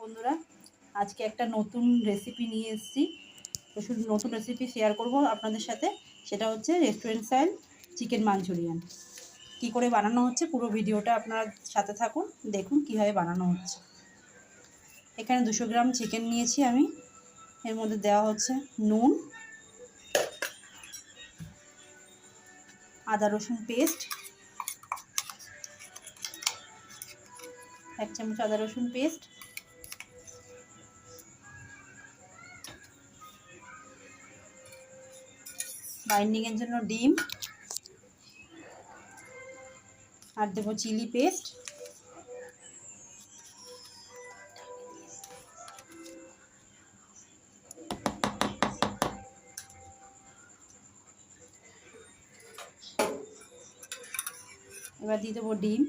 বন্ধুরা, আজকে একটা নতুন রেসিপি নিয়ে এসেছি। তো শুধু নতুন রেসিপি শেয়ার করব আপনাদের সাথে। সেটা হচ্ছে রেস্টুরেন্ট স্টাইল চিকেন মাঞ্চুরিয়ান। কী করে বানানো হচ্ছে পুরো ভিডিওটা আপনারা সাথে থাকুন, দেখুন কীভাবে বানানো হচ্ছে। এখানে 200 গ্রাম চিকেন নিয়েছি আমি। এর মধ্যে দেওয়া হচ্ছে নুন, আদা রসুন পেস্ট, 1 চামচ আদা রসুন পেস্ট, বাইন্ডিংয়ের জন্য ডিম, আর দেবো চিলি পেস্ট, এবার দিয়ে দেবো ডিম,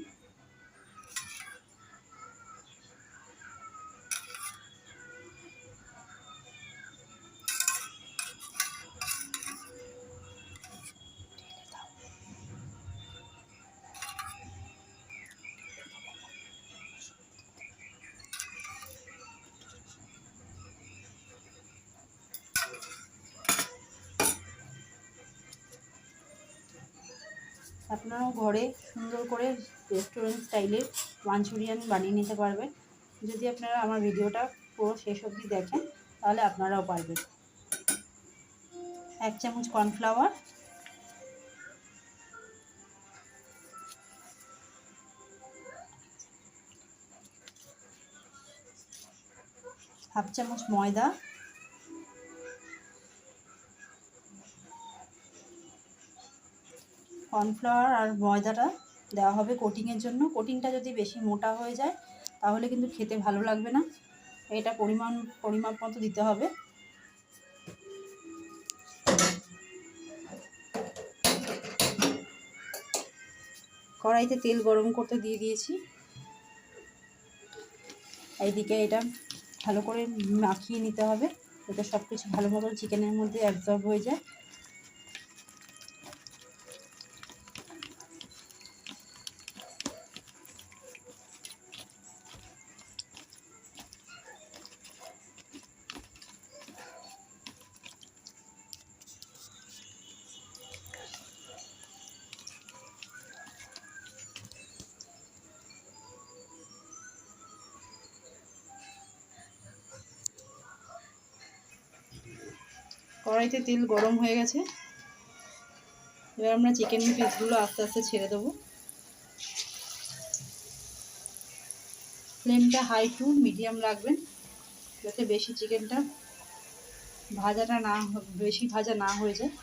আপনারাও ঘরে সুন্দর করে রেস্টুরেন্ট স্টাইলের মাঞ্চুরিয়ান বানিয়ে নিতে পারবেন। যদি আপনারা আমার ভিডিওটা পুরো শেষ অবধি দেখেন তাহলে আপনারাও পারবেন। 1 চামচ কর্নফ্লাওয়ার, 1/2 চামচ ময়দা, কর্নফ্লাওয়ার আর ময়দাটা দেওয়া হবে কোটিংয়ের জন্য। কোটিংটা যদি বেশি মোটা হয়ে যায় তাহলে কিন্তু খেতে ভালো লাগবে না। এটা পরিমাপ মতো দিতে হবে। কড়াইতে তেল গরম করতে দিয়ে দিয়েছি। এইদিকে এটা ভালো করে মাখিয়ে নিতে হবে যাতে সব কিছু ভালো মতো চিকেনের মধ্যে অ্যাবজর্ব হয়ে যায়। কড়াইতে তেল গরম হয়ে গেছে। এবার আমরা চিকেন পিসগুলো আস্তে আস্তে ছেড়ে দেবো। ফ্লেমটা হাই টু মিডিয়াম রাখবেন যাতে বেশি চিকেনটা বেশি ভাজা না হয়ে যায়।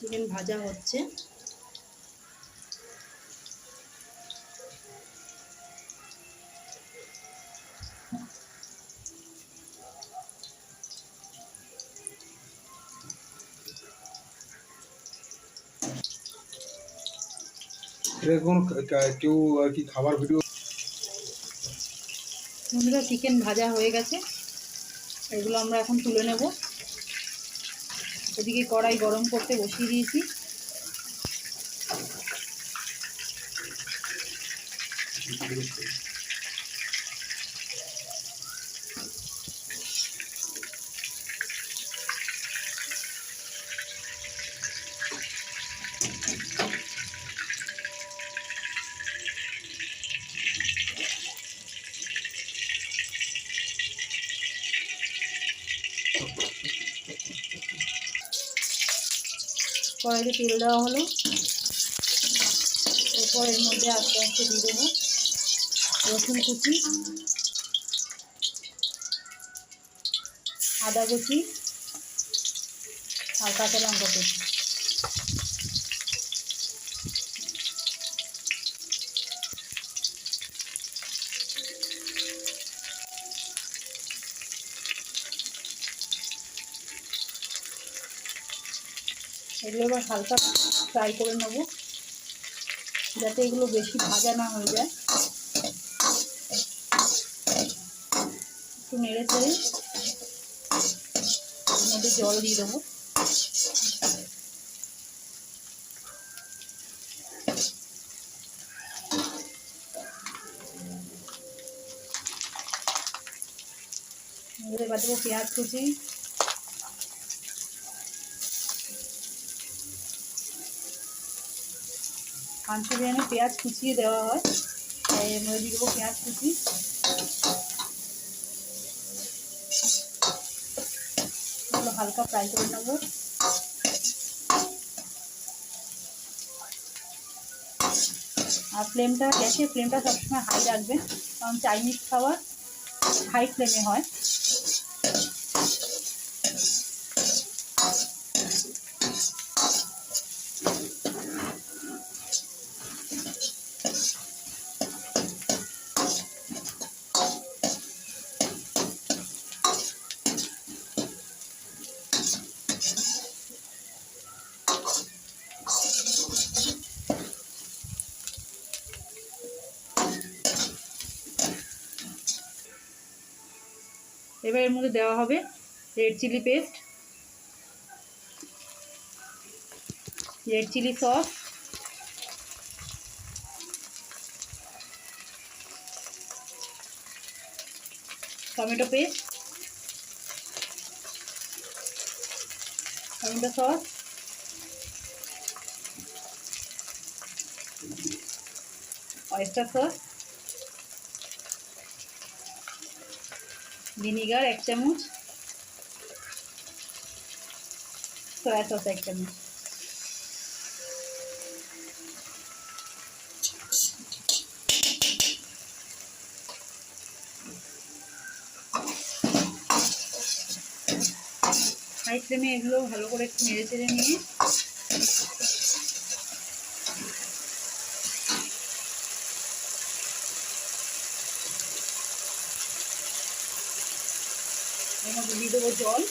চিকেন ভাজা হচ্ছে। এরকম কেউ আর কি খাবার ভিডিও। বন্ধুরা, চিকেন ভাজা হয়ে গেছে, এগুলো আমরা এখন তুলে নেব। এদিকে কড়াই গরম করতে বসিয়ে দিয়েছি। কড়াইতে তেল দেওয়া হলো। এরপর এর মধ্যে আস্তে আস্তে দিয়ে দেবো রসুন কুচি, আদা কুচি আর কাঁচা লঙ্কা কুচি। এগুলো এবার হালকা ফ্রাই করে নেব, যাতে এগুলো বেশি ভাজা না হয়ে যায়। একটু নেড়ে চেড়ে এর মধ্যে জল দিয়ে দেবো। এবার দেবো পেঁয়াজ কুচি, মাঞ্চুরিয়ানে পেঁয়াজ কুচিয়ে দেওয়া হয়, তাই এর মধ্যে দিয়ে দেবো পেঁয়াজ কুচি। এগুলো হালকা ফ্রাই করে নেব। আর গ্যাসের ফ্লেমটা সবসময় হাই রাখবেন, কারণ চাইনিজ খাবার হাই ফ্লেমে হয়। এবার এর মধ্যে দেওয়া হবে red chilli paste, red chilli sauce, tomato paste, tomato sauce, oyster sauce, vinegar 1 চামচ, সয়া সস 1 চামচ। হাই ফ্লেমে এগুলো ভালো করে একটু নেড়ে চেড়ে নিয়ে এর মধ্যে দিয়ে দেবো জল,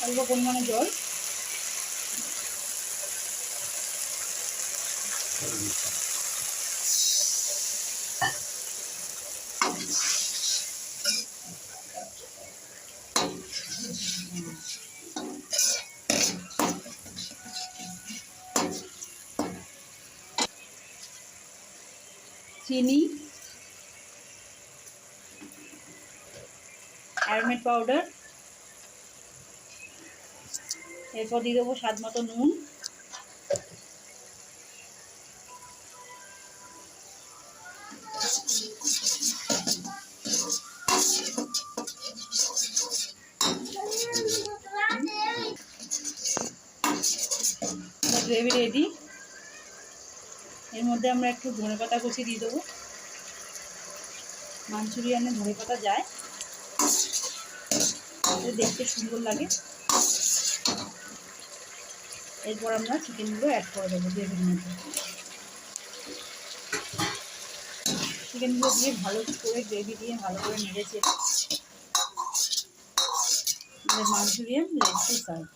অল্প পরিমাণে জল। চিনি, অ্যারোমেট পাউডার, এরপর দিয়ে দেবো স্বাদ মতো নুন, গ্রেভি রেডি। এর মধ্যে আমরা একটু ধনেপাতা কুচি দিয়ে দেবো, মাঞ্চুরিয়ানে ধনেপাতা যায়, দেখতে সুন্দর লাগে। এরপর আমরা চিকেনগুলো অ্যাড করে দেবো গ্রেভির মধ্যে। চিকেনগুলো দিয়ে ভালো করে গ্রেভি দিয়ে ভালো করে নেড়েছে মাঞ্চুরিয়ান রেডি টু সার্ভ।